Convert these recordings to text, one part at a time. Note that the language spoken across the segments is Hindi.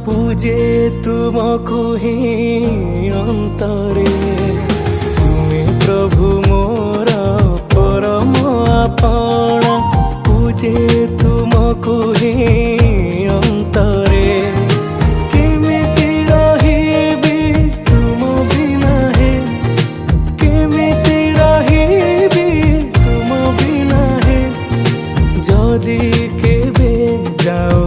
पूजे तुमको ही अंतरे तुमे प्रभु मोर परम आपणा पूजे तुमको ही अंतरे केमिति रहिबी तुम बिना हे केमिति रहिबी तुम बिना हे जदि केबे जाओ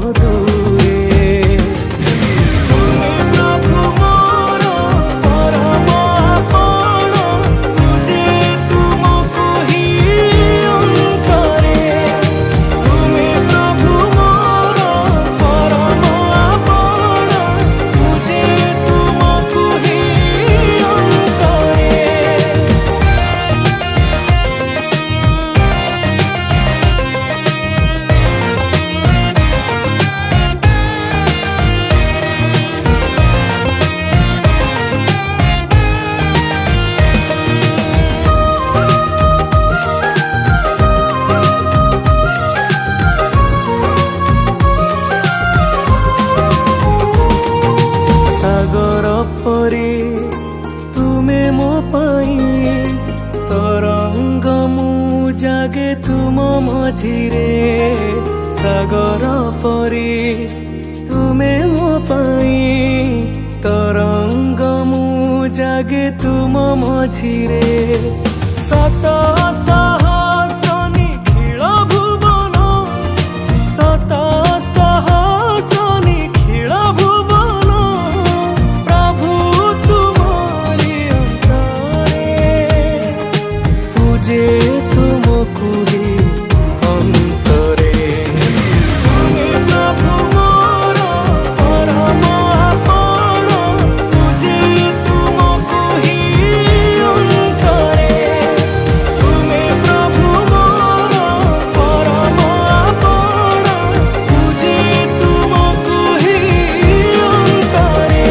तुमे मो पाई तरंग मु जागे तुम मझिरे सागर परी तुमे मो पाई तरंग मु जागे तुम मझिरे सत सहस्रनी खेल भुवन सत सहस्रनी खेल भुवन प्रभु तुम्हारी अंतरे पूजे तुमको ही अंतरे तुमे प्रभु मोर परम आपणा पूजे तुमको ही अंतरे तुमे प्रभु मोर परम आपणा पूजे तुमको ही अंतरे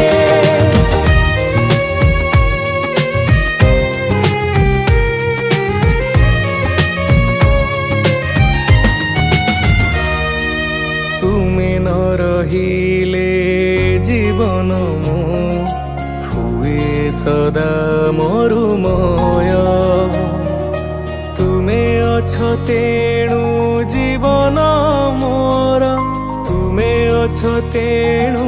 तुमे न रहिले जीवन मो हुए सदा मरुमय तुमे अछ तेणु जीवन मोर तुमे अछ तेणु